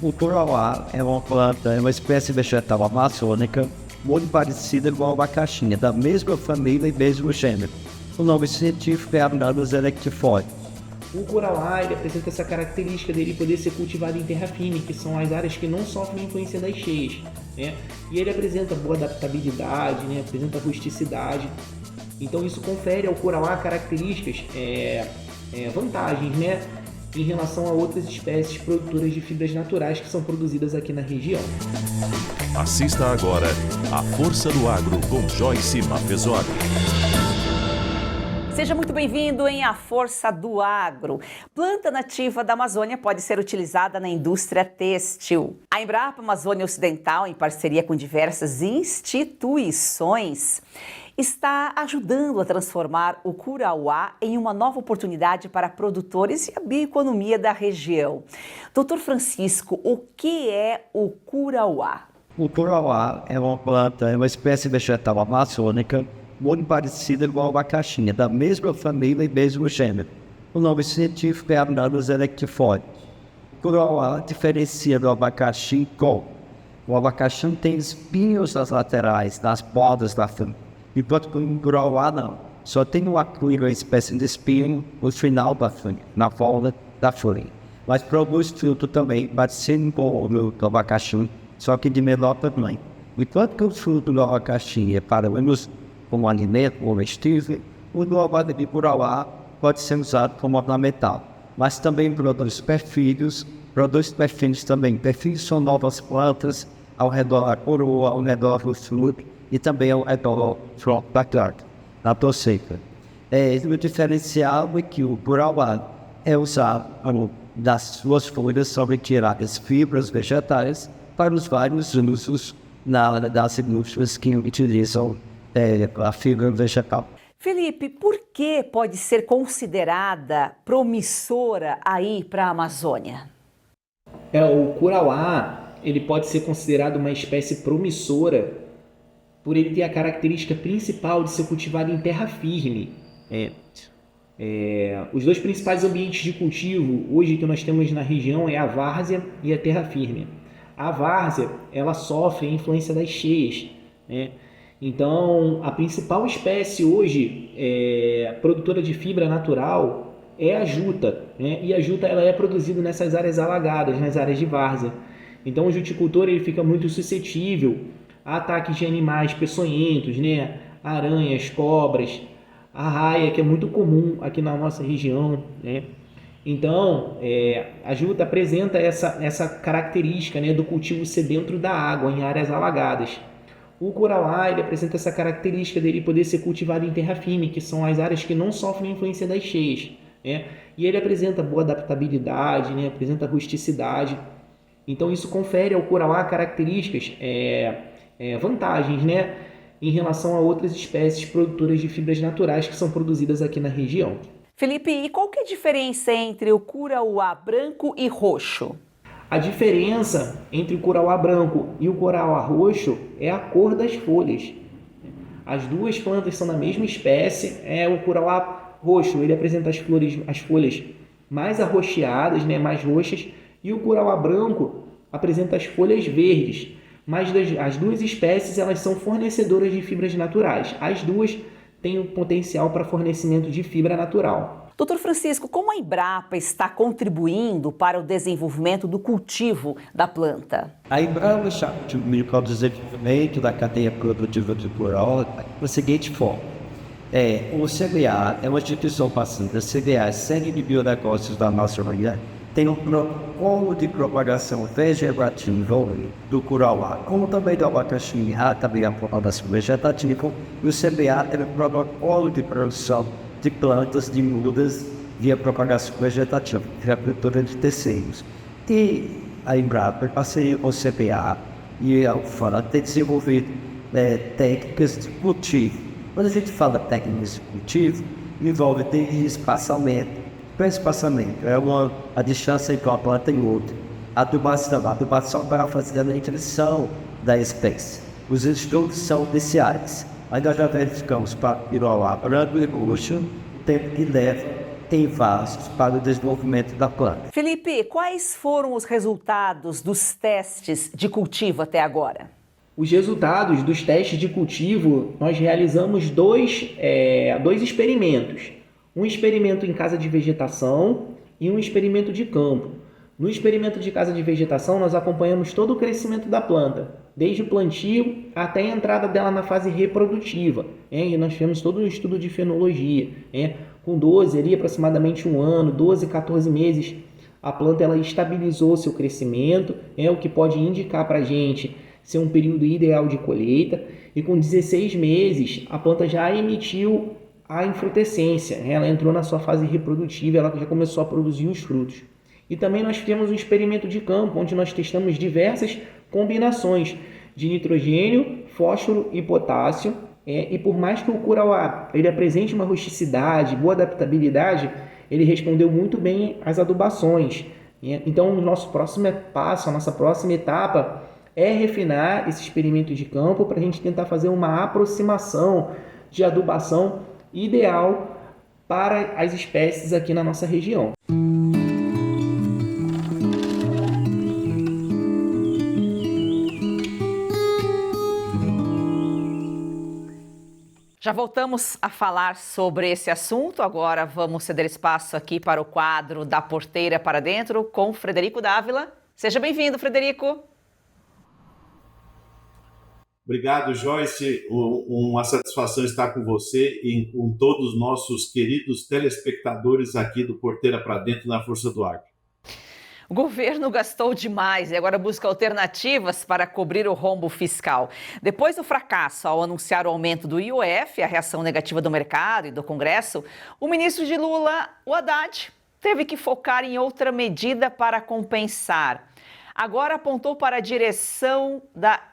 O curauá é uma planta, é uma espécie vegetal amazônica muito parecida com a abacaxi, da mesma família e mesmo gênero. O nome científico é Arnalus erectifolia. O curauá ele apresenta essa característica dele poder ser cultivado em terra firme, que são as áreas que não sofrem influência das cheias, né? E ele apresenta boa adaptabilidade, né? Apresenta rusticidade. Então isso confere ao curauá características, vantagens, né? Em relação a outras espécies produtoras de fibras naturais que são produzidas aqui na região. Assista agora A Força do Agro com Joyce Mafezoli. Seja muito bem-vindo em A Força do Agro. Planta nativa da Amazônia pode ser utilizada na indústria têxtil. A Embrapa Amazônia Ocidental, em parceria com diversas instituições, está ajudando a transformar o curauá em uma nova oportunidade para produtores e a bioeconomia da região. Doutor Francisco, o que é o curauá? O curauá é uma planta, é uma espécie vegetal amazônica muito parecida com a abacaxi, da mesma família e mesmo gênero. O nome científico é Arnalus erectifolia. O curauá diferencia do abacaxi com o abacaxi tem espinhos nas laterais, nas bordas da folha, enquanto que o curauá não. Só tem uma espécie de espinho no final da folha, na borda da folha. Mas produz fruto também, parecido com o abacaxi, só que de menor tamanho. Enquanto que o fruto do abacaxi é para o uso como alimento comestível, o do curauá pode ser usado como ornamental, mas também produz perfilhos também. Perfilhos são novas plantas ao redor da coroa, ao redor do fruto e também ao redor do tronco da planta, na torceca. O diferencial é que o curauá é usado das suas folhas são retiradas fibras vegetais para os vários usos das indústrias que utilizam a fibra vegetal. Felipe, por que pode ser considerada promissora aí para a Amazônia? O curauá ele pode ser considerado uma espécie promissora por ele ter a característica principal de ser cultivado em terra firme. Os dois principais ambientes de cultivo hoje que nós temos na região é a várzea e a terra firme. A várzea ela sofre a influência das cheias, né? Então, a principal espécie hoje produtora de fibra natural é a juta, né? E a juta ela é produzida nessas áreas alagadas, nas áreas de várzea. Então, o juticultor ele fica muito suscetível a ataques de animais peçonhentos, né? Aranhas, cobras, arraia, que é muito comum aqui na nossa região, né? Então, a juta apresenta essa característica, né, do cultivo ser dentro da água, em áreas alagadas. O curauá ele apresenta essa característica dele poder ser cultivado em terra firme, que são as áreas que não sofrem influência das cheias, né? E ele apresenta boa adaptabilidade, né? Apresenta rusticidade. Então isso confere ao curauá características, vantagens, né? Em relação a outras espécies produtoras de fibras naturais que são produzidas aqui na região. Felipe, e qual que é a diferença entre o curauá branco e roxo? A diferença entre o curauá branco e o curauá roxo é a cor das folhas. As duas plantas são da mesma espécie. O curauá roxo ele apresenta as folhas mais arroxeadas, né, mais roxas, e o curauá branco apresenta as folhas verdes. Mas as duas espécies elas são fornecedoras de fibras naturais. As duas têm o potencial para fornecimento de fibra natural. Doutor Francisco, como a Embrapa está contribuindo para o desenvolvimento do cultivo da planta? A Embrapa está contribuindo para o desenvolvimento da cadeia produtiva do curauá da seguinte forma. O CBA é uma instituição parceira. A CBA é Série de Bionegócios da nossa região. Tem um protocolo de propagação vegetativa do curauá, como também do abacaxi, também a propagação vegetativa. E o CBA tem um protocolo de produção de plantas de mudas via propagação vegetativa, via cultura de terceiros. E a Embrapa, em parceria com o CBA e a UFANA, tem desenvolvido técnicas de cultivo. Quando a gente fala técnicas de cultivo, envolve desde espaçamento. O espaçamento é a distância entre uma planta e outra. Adubação para fazer a nutrição da espécie. Os estudos são iniciais. Aí nós já verificamos para o curauá branco e roxo o tempo que leva em vasos para o desenvolvimento da planta. Felipe, quais foram os resultados dos testes de cultivo até agora? Os resultados dos testes de cultivo, nós realizamos dois experimentos. Um experimento em casa de vegetação e um experimento de campo. No experimento de casa de vegetação, nós acompanhamos todo o crescimento da planta, desde o plantio até a entrada dela na fase reprodutiva. E nós fizemos todo um estudo de fenologia. Com 12, ali, aproximadamente um ano, 12, 14 meses, a planta ela estabilizou seu crescimento, o que pode indicar para a gente ser um período ideal de colheita, e com 16 meses a planta já emitiu a infrutescência, ela entrou na sua fase reprodutiva, ela já começou a produzir os frutos. E também nós fizemos um experimento de campo, onde nós testamos diversas combinações de nitrogênio, fósforo e potássio, e por mais que o Curauá ele apresente uma rusticidade, boa adaptabilidade, ele respondeu muito bem às adubações. Então, o nosso próximo passo, a nossa próxima etapa é refinar esse experimento de campo para a gente tentar fazer uma aproximação de adubação ideal para as espécies aqui na nossa região. Já voltamos a falar sobre esse assunto. Agora vamos ceder espaço aqui para o quadro Da Porteira para Dentro com Frederico Dávila. Seja bem-vindo, Frederico. Obrigado, Joyce. Uma satisfação estar com você e com todos os nossos queridos telespectadores aqui do Porteira para Dentro na Força do Agro. O governo gastou demais e agora busca alternativas para cobrir o rombo fiscal. Depois do fracasso ao anunciar o aumento do IOF, a reação negativa do mercado e do Congresso, o ministro de Lula, o Haddad, teve que focar em outra medida para compensar. Agora apontou para a direção da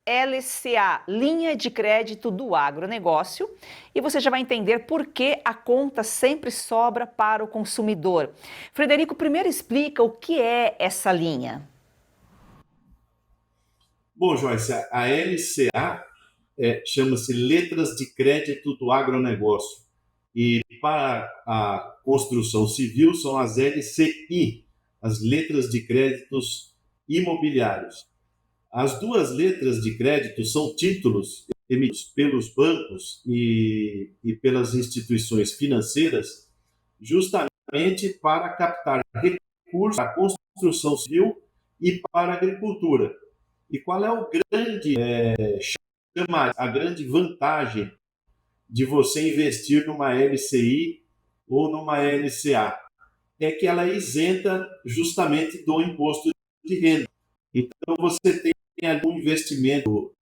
LCA, Linha de Crédito do Agronegócio, e você já vai entender por que a conta sempre sobra para o consumidor. Frederico, primeiro explica o que é essa linha. Bom, Joyce, a LCA chama-se Letras de Crédito do Agronegócio, e para a construção civil são as LCI, as Letras de Créditos Imobiliários. As duas letras de crédito são títulos emitidos pelos bancos e pelas instituições financeiras justamente para captar recursos para a construção civil e para a agricultura. E qual é o grande a grande vantagem de você investir numa LCI ou numa LCA? É que ela é isenta justamente do imposto de renda. Então, você tem um investimento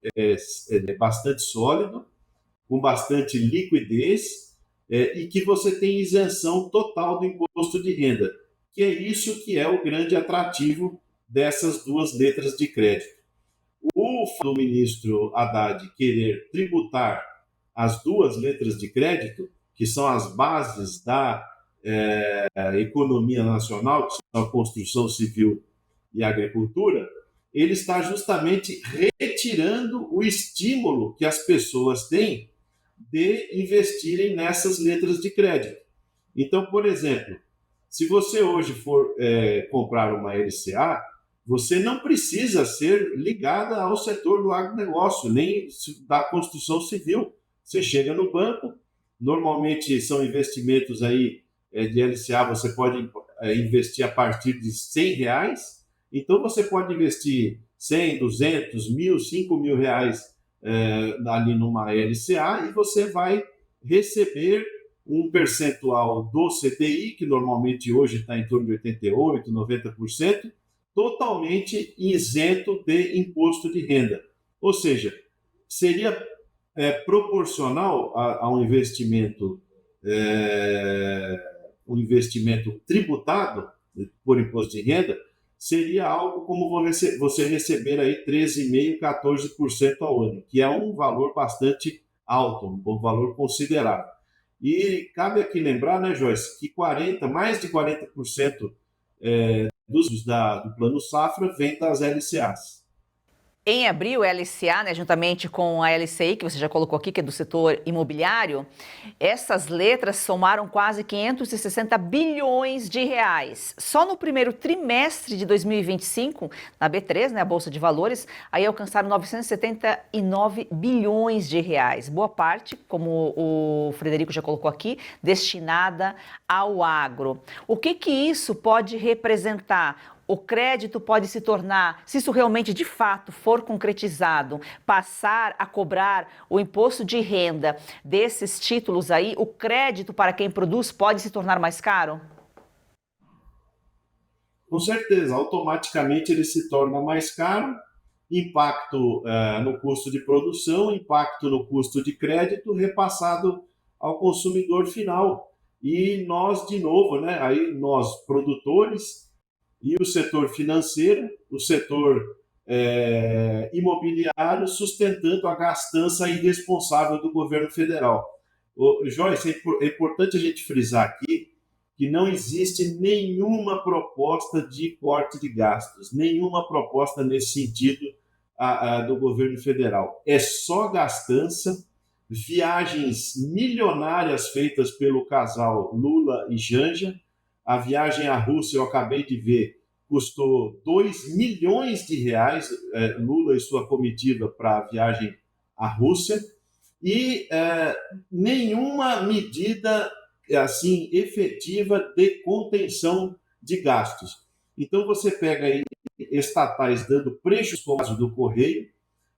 bastante sólido, com bastante liquidez, e que você tem isenção total do imposto de renda, que é isso que é o grande atrativo dessas duas letras de crédito. O fato do ministro Haddad querer tributar as duas letras de crédito, que são as bases da economia nacional, que são a construção civil e a agricultura, ele está justamente retirando o estímulo que as pessoas têm de investirem nessas letras de crédito. Então, por exemplo, se você hoje for comprar uma LCA, você não precisa ser ligada ao setor do agronegócio, nem da construção civil. Você chega no banco, normalmente são investimentos aí de LCA, você pode investir a partir de R$100, então você pode investir 100, 200, 1.000, 5.000 reais ali numa LCA e você vai receber um percentual do CDI, que normalmente hoje está em torno de 88%, 90%, totalmente isento de imposto de renda. Ou seja, seria proporcional a um investimento tributado por imposto de renda, seria algo como você receber aí 13,5%, 14% ao ano, que é um valor bastante alto, um valor considerável. E cabe aqui lembrar, né, Joyce, que mais de 40% dos do Plano Safra vem das LCAs. Em abril, a LCA, né, juntamente com a LCI, que você já colocou aqui, que é do setor imobiliário, essas letras somaram quase 560 bilhões de reais. Só no primeiro trimestre de 2025, na B3, né, a Bolsa de Valores, aí alcançaram 979 bilhões de reais. Boa parte, como o Frederico já colocou aqui, destinada ao agro. O que isso pode representar? O crédito pode se tornar, se isso realmente de fato for concretizado, passar a cobrar o imposto de renda desses títulos aí, o crédito para quem produz pode se tornar mais caro? Com certeza, automaticamente ele se torna mais caro, impacto no custo de produção, impacto no custo de crédito repassado ao consumidor final. E nós, de novo, né, aí nós produtores e o setor financeiro, o setor imobiliário, sustentando a gastança irresponsável do governo federal. Joyce, é importante a gente frisar aqui que não existe nenhuma proposta de corte de gastos, nenhuma proposta nesse sentido do governo federal. É só gastança, viagens milionárias feitas pelo casal Lula e Janja. A viagem à Rússia, eu acabei de ver, custou 2 milhões de reais, Lula e sua comitiva para a viagem à Rússia, e nenhuma medida assim efetiva de contenção de gastos. Então você pega aí estatais dando prejuízo, como o caso do Correio.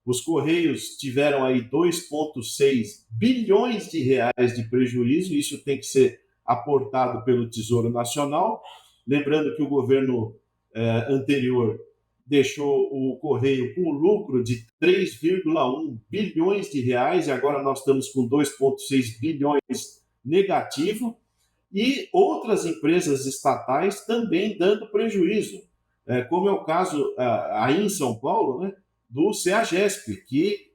Os Correios tiveram aí 2,6 bilhões de reais de prejuízo, isso tem que ser aportado pelo Tesouro Nacional. Lembrando que o governo anterior deixou o Correio com lucro de 3,1 bilhões de reais, e agora nós estamos com 2,6 bilhões negativo, e outras empresas estatais também dando prejuízo, como é o caso aí em São Paulo, né, do CEAGESP, que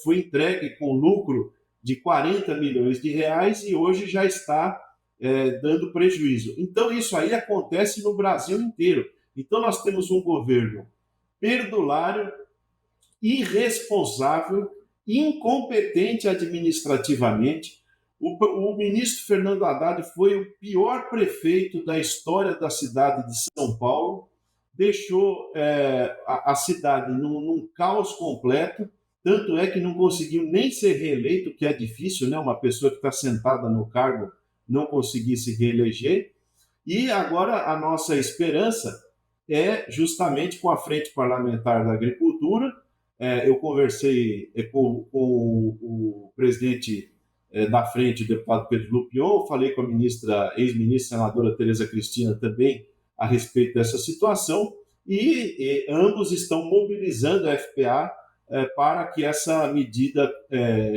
foi entregue com lucro de 40 milhões de reais e hoje já está dando prejuízo. Então isso aí acontece no Brasil inteiro. Então nós temos um governo perdulário, irresponsável, incompetente administrativamente. O ministro Fernando Haddad foi o pior prefeito da história da cidade de São Paulo, deixou a cidade num caos completo, tanto é que não conseguiu nem ser reeleito, que é difícil, né? Uma pessoa que está sentada no cargo não conseguir se reeleger. E agora a nossa esperança é justamente com a Frente Parlamentar da Agricultura. Eu conversei com o presidente da frente, o deputado Pedro Lupion, falei com a ex-ministra senadora Tereza Cristina também a respeito dessa situação, e ambos estão mobilizando a FPA para que essa medida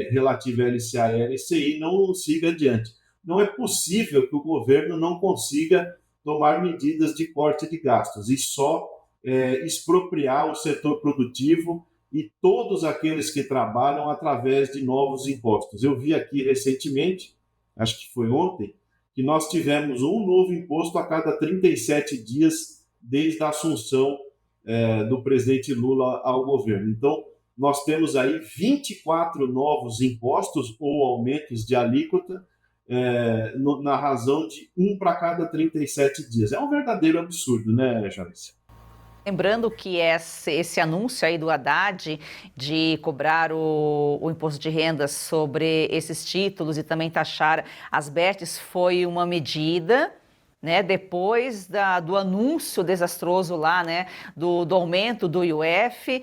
relativa à LCA e LCI não siga adiante. Não é possível que o governo não consiga tomar medidas de corte de gastos e só expropriar o setor produtivo e todos aqueles que trabalham através de novos impostos. Eu vi aqui recentemente, acho que foi ontem, que nós tivemos um novo imposto a cada 37 dias desde a assunção do presidente Lula ao governo. Então, nós temos aí 24 novos impostos ou aumentos de alíquota na razão de um para cada 37 dias. É um verdadeiro absurdo, né, Joyce? Lembrando que esse anúncio aí do Haddad de cobrar o imposto de renda sobre esses títulos e também taxar as bets foi uma medida, né, depois do anúncio desastroso lá, né, do aumento do IOF,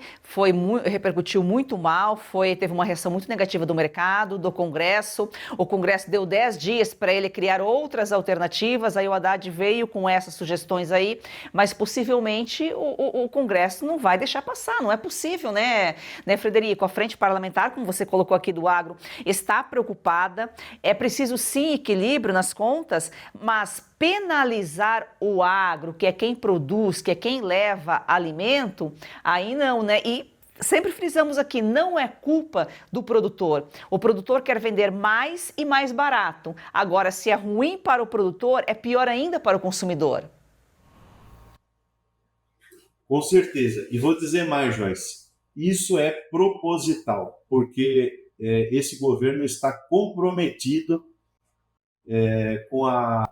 repercutiu muito mal, teve uma reação muito negativa do mercado, do Congresso. O Congresso deu 10 dias para ele criar outras alternativas, aí o Haddad veio com essas sugestões aí, mas possivelmente o Congresso não vai deixar passar, não é possível, né, Frederico? A Frente Parlamentar, como você colocou aqui do agro, está preocupada, é preciso sim equilíbrio nas contas, mas penalizar o agro, que é quem produz, que é quem leva alimento, aí não, né? E sempre frisamos aqui, não é culpa do produtor. O produtor quer vender mais e mais barato. Agora, se é ruim para o produtor, é pior ainda para o consumidor. Com certeza. E vou dizer mais, Joyce. Isso é proposital, porque esse governo está comprometido com a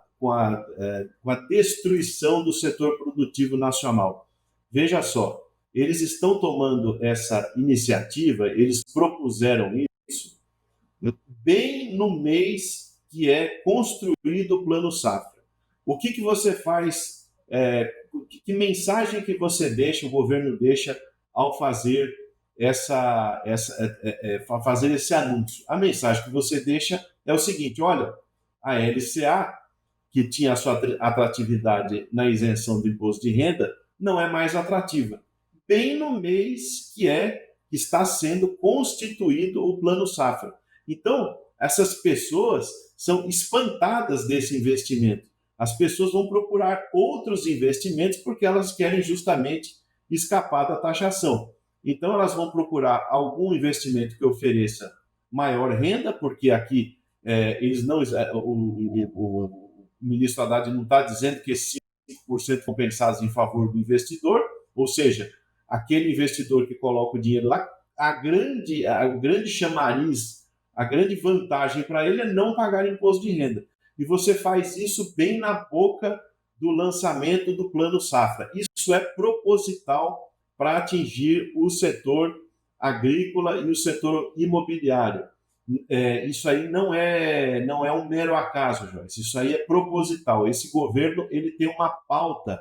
destruição do setor produtivo nacional. Veja só, eles estão tomando essa iniciativa, eles propuseram isso bem no mês que é construído o Plano Safra. O que você faz, que mensagem que você deixa, o governo deixa ao fazer fazer esse anúncio? A mensagem que você deixa é o seguinte: olha, a LCA, que tinha a sua atratividade na isenção do imposto de renda, não é mais atrativa. Bem no mês que está sendo constituído o Plano Safra. Então, essas pessoas são espantadas desse investimento. As pessoas vão procurar outros investimentos porque elas querem justamente escapar da taxação. Então, elas vão procurar algum investimento que ofereça maior renda, porque aqui o ministro Haddad não está dizendo que esses 5% compensados em favor do investidor, ou seja, aquele investidor que coloca o dinheiro lá, o grande chamariz, a grande vantagem para ele é não pagar imposto de renda. E você faz isso bem na boca do lançamento do Plano Safra. Isso é proposital para atingir o setor agrícola e o setor imobiliário. Isso aí não é um mero acaso, Joyce. Isso aí é proposital. Esse governo ele tem uma pauta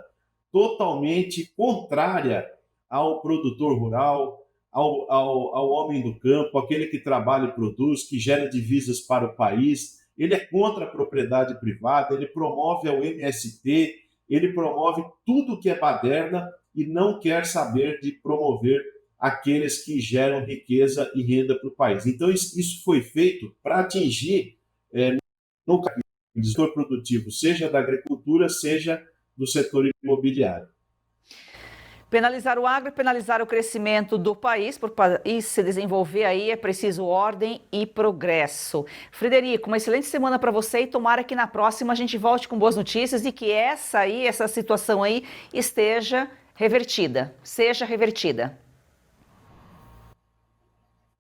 totalmente contrária ao produtor rural, ao homem do campo, aquele que trabalha e produz, que gera divisas para o país. Ele é contra a propriedade privada, ele promove o MST, ele promove tudo que é baderna e não quer saber de promover aqueles que geram riqueza e renda para o país. Então, isso foi feito para atingir no setor produtivo, seja da agricultura, seja do setor imobiliário. Penalizar o agro é penalizar o crescimento do país. Para o país se desenvolver aí é preciso ordem e progresso. Frederico, uma excelente semana para você e tomara que na próxima a gente volte com boas notícias e que essa situação aí esteja revertida, seja revertida.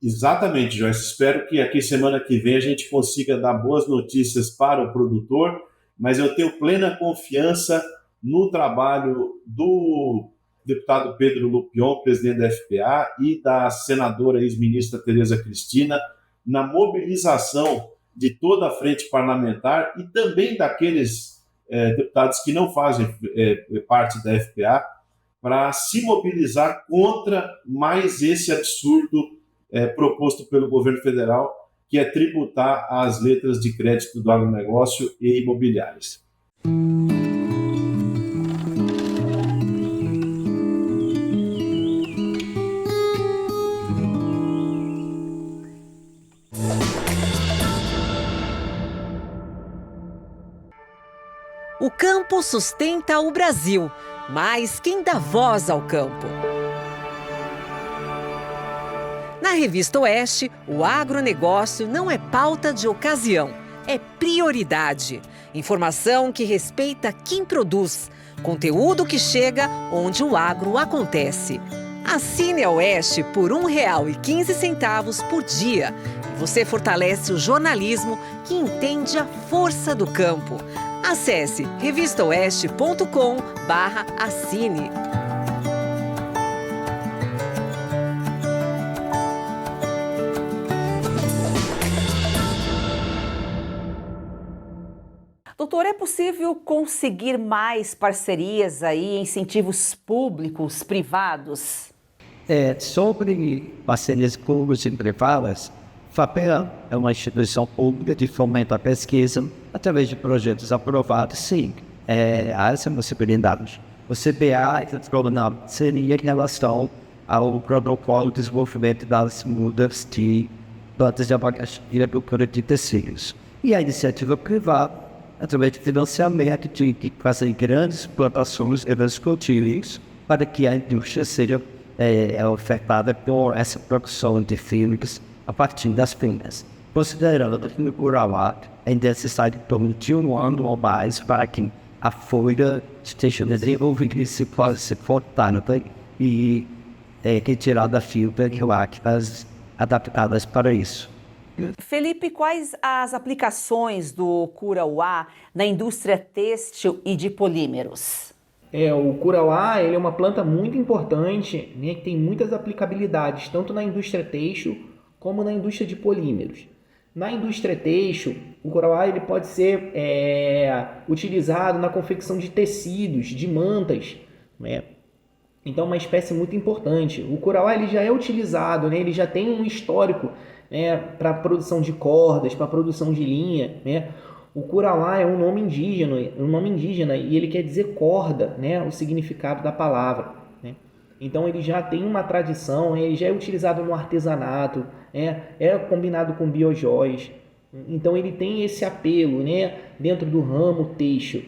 Exatamente, Joyce. Espero que aqui semana que vem a gente consiga dar boas notícias para o produtor, mas eu tenho plena confiança no trabalho do deputado Pedro Lupion, presidente da FPA, e da senadora ex-ministra Tereza Cristina, na mobilização de toda a frente parlamentar e também daqueles deputados que não fazem parte da FPA, para se mobilizar contra mais esse absurdo proposto pelo governo federal, que é tributar as letras de crédito do agronegócio e imobiliárias. O campo sustenta o Brasil, mas quem dá voz ao campo? Na Revista Oeste, o agronegócio não é pauta de ocasião, é prioridade. Informação que respeita quem produz, conteúdo que chega onde o agro acontece. Assine a Oeste por R$ 1,15 por dia. E você fortalece o jornalismo que entende a força do campo. Acesse revistaoeste.com/assine. Doutor, é possível conseguir mais parcerias aí, incentivos públicos, privados? Sobre parcerias públicas e privadas, FAPEA é uma instituição pública de fomento à pesquisa através de projetos aprovados, sim. Há essa possibilidade. O CPA entrou na parceria em relação ao protocolo de desenvolvimento das mudas de plantas de abacaxi e agricultura de tecidos. E a iniciativa privada, através de financiamento, de fazer grandes plantações, grandes cultivos, para que a indústria seja ofertada por essa produção de fibras a partir das fibras. Considerando que no rural é necessário em torno de um ano ou mais para que a folha esteja desenvolvida e se possa ser cortada. E retirada fibra de lácteas adaptadas para isso. Felipe, quais as aplicações do Curauá na indústria têxtil e de polímeros? O Curauá, ele é uma planta muito importante, né, que tem muitas aplicabilidades, tanto na indústria têxtil como na indústria de polímeros. Na indústria têxtil, o Curauá ele pode ser utilizado na confecção de tecidos, de mantas, né? Então é uma espécie muito importante. O Curauá ele já é utilizado, né, ele já tem um histórico, né, para produção de cordas, para produção de linha, né? O Curauá é um nome indígena e ele quer dizer corda, né? O significado da palavra, né? Então ele já tem uma tradição, ele já é utilizado no artesanato, é combinado com biojóis. Então ele tem esse apelo, né, dentro do ramo têxtil.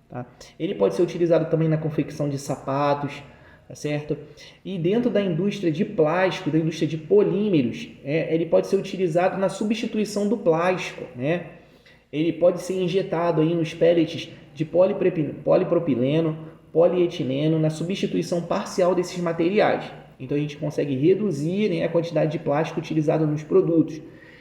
Tá? Ele pode ser utilizado também na confecção de sapatos, tá certo? E dentro da indústria de plástico, da indústria de polímeros, ele pode ser utilizado na substituição do plástico, né? Ele pode ser injetado aí nos pellets de polipropileno, polietileno, na substituição parcial desses materiais. Então a gente consegue reduzir, né, a quantidade de plástico utilizado nos produtos.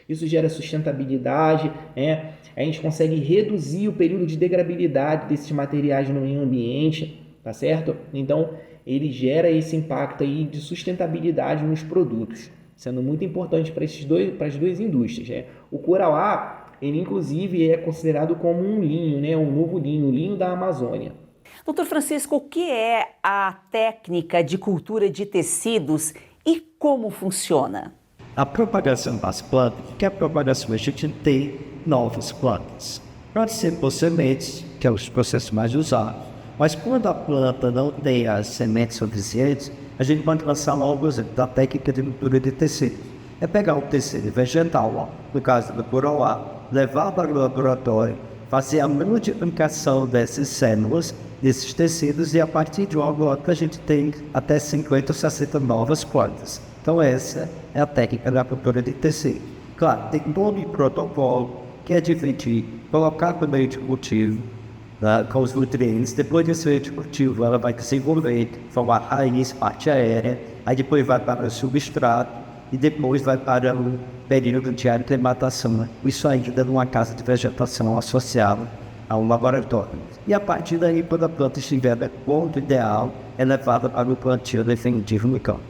Isso gera sustentabilidade, né? A gente consegue reduzir o período de degradabilidade desses materiais no meio ambiente, tá certo? Então ele gera esse impacto aí de sustentabilidade nos produtos, sendo muito importante para as duas indústrias, né? O Curauá, ele inclusive é considerado como um linho, né? Um novo linho, o linho da Amazônia. Doutor Francisco, o que é a técnica de cultura de tecidos e como funciona? A propagação das plantas, que é a propagação, a gente tem novas plantas. Pode ser por sementes, que é os processos mais usados, mas quando a planta não tem as sementes suficientes, a gente pode lançar logo da técnica de cultura de tecido. É pegar um tecido vegetal, no caso do Curauá, levar para o laboratório, fazer a multiplicação dessas células, desses tecidos, e a partir de uma gota a gente tem até 50 ou 60 novas plantas. Então essa é a técnica da cultura de tecido. Claro, tem todo um protocolo que é dividir, colocar no meio de cultivo, né, com os nutrientes. Depois desse meio de cultivo ela vai desenvolver, formar raiz, parte aérea, aí depois vai para o substrato e depois vai para o período de aclimatação. Isso ainda numa casa de vegetação associada a um laboratório. E a partir daí, quando a planta estiver no ponto ideal, é levada para o plantio definitivo no campo.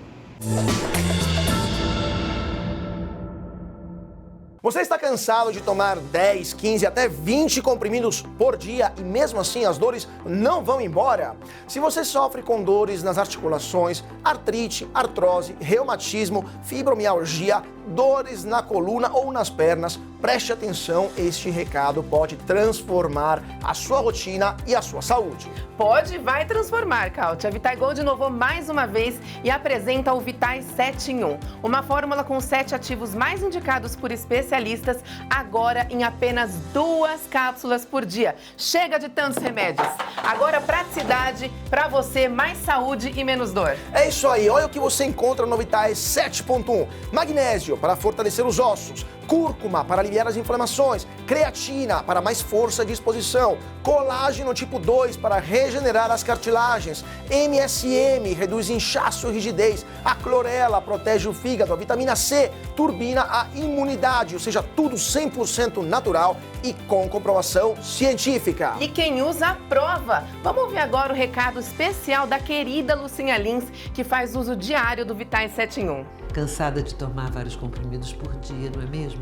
Você está cansado de tomar 10, 15, até 20 comprimidos por dia e mesmo assim as dores não vão embora? Se você sofre com dores nas articulações, artrite, artrose, reumatismo, fibromialgia, dores na coluna ou nas pernas, preste atenção, este recado pode transformar a sua rotina e a sua saúde. Pode, vai transformar, Caute. A Vitagold inovou mais uma vez e apresenta o Vitais 7 em 1. Uma fórmula com 7 ativos mais indicados por especialistas, agora em apenas 2 cápsulas por dia. Chega de tantos remédios. Agora praticidade, pra você mais saúde e menos dor. É isso aí, olha o que você encontra no Vitais 7.1. Magnésio para fortalecer os ossos, cúrcuma para aliviar as inflamações, creatina para mais força e disposição, colágeno tipo 2 para regenerar as cartilagens, MSM reduz inchaço e rigidez, a clorela protege o fígado, a vitamina C turbina a imunidade, ou seja, tudo 100% natural e com comprovação científica. E quem usa, aprova. Vamos ouvir agora o recado especial da querida Lucinha Lins, que faz uso diário do Vitais 7 em 1. Cansada de tomar vários comprimidos por dia, não é mesmo?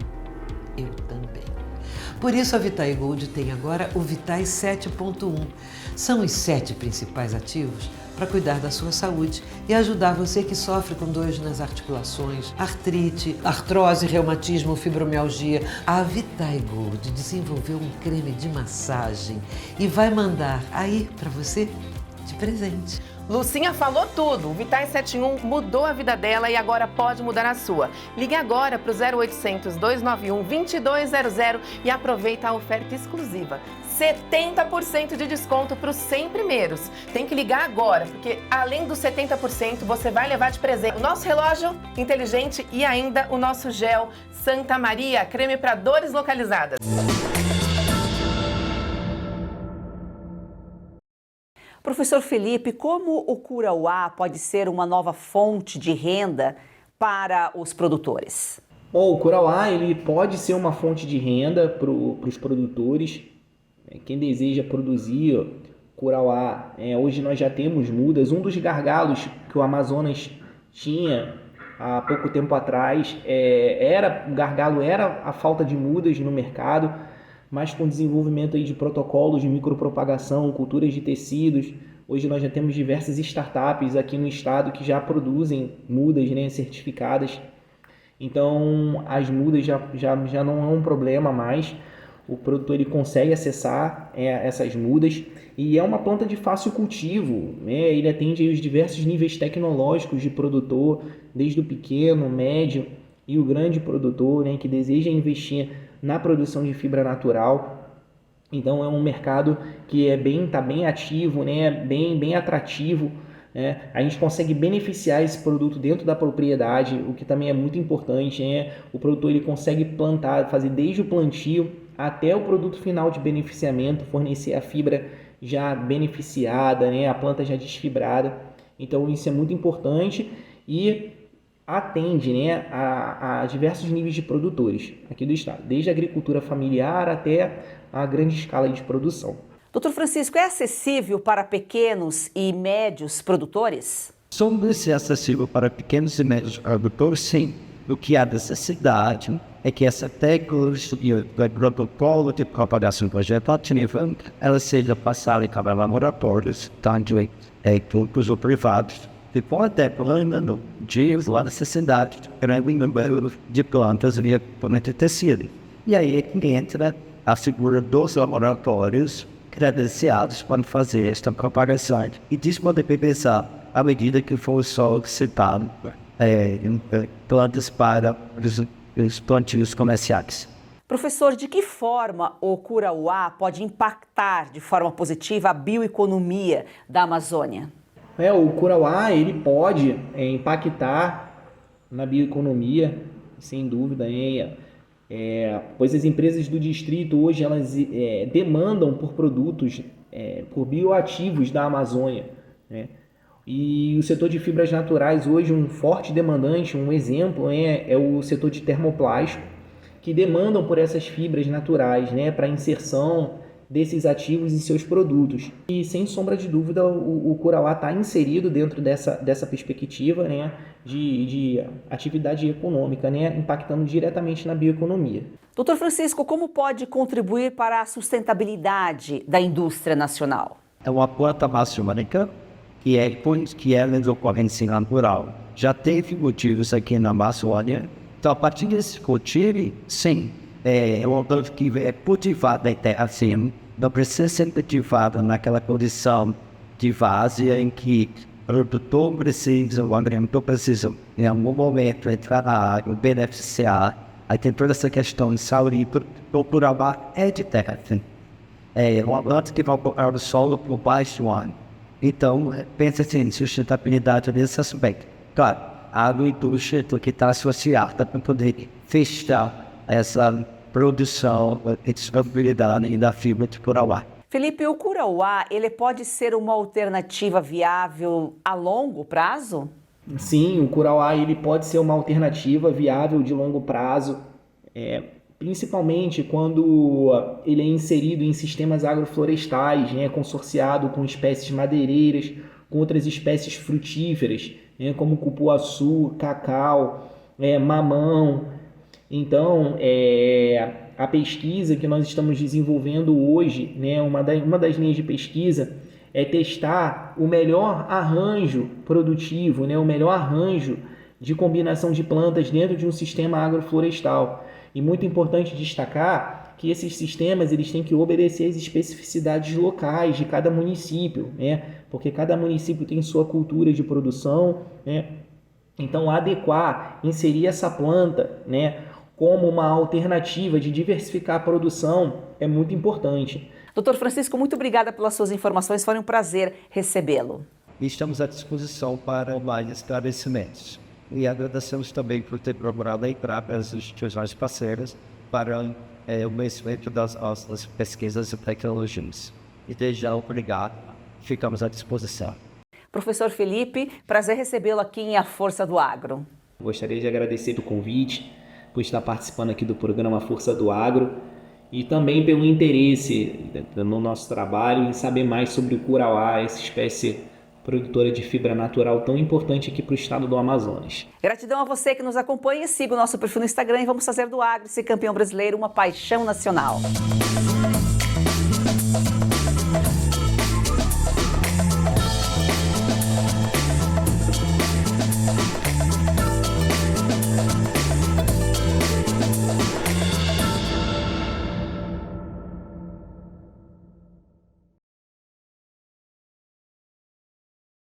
Eu também. Por isso a Vitagold tem agora o Vitais 7.1. São os 7 principais ativos para cuidar da sua saúde e ajudar você que sofre com dores nas articulações, artrite, artrose, reumatismo, fibromialgia. A Vitagold desenvolveu um creme de massagem e vai mandar aí para você de presente. Lucinha falou tudo. O Vitais 7 em 1 mudou a vida dela e agora pode mudar a sua. Ligue agora para o 0800 291 2200 e aproveita a oferta exclusiva. 70% de desconto para os 100 primeiros. Tem que ligar agora, porque além dos 70%, você vai levar de presente o nosso relógio inteligente e ainda o nosso gel Santa Maria, creme para dores localizadas. Professor Felipe, como o Curauá pode ser uma nova fonte de renda para os produtores? Bom, o Curauá ele pode ser uma fonte de renda para os produtores. Quem deseja produzir Curauá, hoje nós já temos mudas. Um dos gargalos que o Amazonas tinha há pouco tempo atrás o gargalo era a falta de mudas no mercado, mas com o desenvolvimento aí de protocolos de micropropagação, culturas de tecidos, hoje nós já temos diversas startups aqui no estado que já produzem mudas, né, certificadas. Então as mudas já não é um problema mais. O produtor ele consegue acessar essas mudas e é uma planta de fácil cultivo, né? Ele atende aí os diversos níveis tecnológicos de produtor, desde o pequeno, médio e o grande produtor, né, que deseja investir na produção de fibra natural. Então é um mercado que está bem ativo, né, bem atrativo. A gente consegue beneficiar esse produto dentro da propriedade, o que também é muito importante. O produtor ele consegue plantar, fazer desde o plantio até o produto final de beneficiamento, fornecer a fibra já beneficiada, a planta já desfibrada. Então isso é muito importante e atende a diversos níveis de produtores aqui do estado, desde a agricultura familiar até a grande escala de produção. Doutor Francisco, é acessível para pequenos e médios produtores? Sobre ser acessível para pequenos e médios produtores, sim. O que há necessidade é que essa tecnologia do protocolo de propagação vegetativa ela seja passada para laboratórios, tanto em públicos ou privados, e pode ter plano de a necessidade de grande número de plantas via componente de tecido. E aí entra a figura dos laboratórios credenciados para fazer esta propagação e disponibilizar à medida que for solicitado plantas para os plantios comerciais. Professor, de que forma o Curauá pode impactar de forma positiva a bioeconomia da Amazônia? O Curauá ele pode impactar na bioeconomia, sem dúvida, pois as empresas do distrito hoje elas demandam por produtos, por bioativos da Amazônia, né? E o setor de fibras naturais hoje um forte demandante, um exemplo é o setor de termoplástico, que demandam por essas fibras naturais, né, para inserção desses ativos em seus produtos. E sem sombra de dúvida o Curauá está inserido dentro dessa perspectiva, né, de atividade econômica, né, impactando diretamente na bioeconomia. Doutor Francisco, como pode contribuir para a sustentabilidade da indústria nacional? É uma planta amazônica que é de ocorrência natural. Já teve cultivos aqui na Amazônia, então a partir desse cultivo, sim, é uma planta que é cultivada em terra assim, não precisa ser cultivada naquela condição de várzea em que o produtor precisa, o agricultor precisa, em algum momento, entrar na água, beneficiar. Aí tem toda essa questão de saúde, o Curauá é de terra assim. É uma planta que vai ocupar o solo por baixo do ano. Então, pensa assim, sustentabilidade nesse aspecto. Claro, a agroindústria que está associada para poder fechar essa produção e disponibilidade da fibra de Curauá. Felipe, o Curauá, ele pode ser uma alternativa viável a longo prazo? Sim, o Curauá ele pode ser uma alternativa viável de longo prazo, principalmente quando ele é inserido em sistemas agroflorestais, né, consorciado com espécies madeireiras, com outras espécies frutíferas, né, como cupuaçu, cacau, mamão. Então, a pesquisa que nós estamos desenvolvendo hoje, né, uma das linhas de pesquisa é testar o melhor arranjo produtivo, né, o melhor arranjo de combinação de plantas dentro de um sistema agroflorestal. E muito importante destacar que esses sistemas eles têm que obedecer às especificidades locais de cada município, né? Porque cada município tem sua cultura de produção, né? Então, adequar, inserir essa planta, né, como uma alternativa de diversificar a produção é muito importante. Doutor Francisco, muito obrigada pelas suas informações, foi um prazer recebê-lo. Estamos à disposição para mais esclarecimentos. E agradecemos também por ter procurado entrar para as instituições parceiras para o conhecimento das nossas pesquisas e tecnologias. E desde já, obrigado ficamos à disposição. Professor Felipe, prazer recebê-lo aqui em A Força do Agro. Gostaria de agradecer o convite, por estar participando aqui do programa Força do Agro e também pelo interesse no nosso trabalho em saber mais sobre o curauá, essa espécie produtora de fibra natural tão importante aqui para o estado do Amazonas. Gratidão a você que nos acompanha. Siga o nosso perfil no Instagram e vamos fazer do agro, ser campeão brasileiro, uma paixão nacional.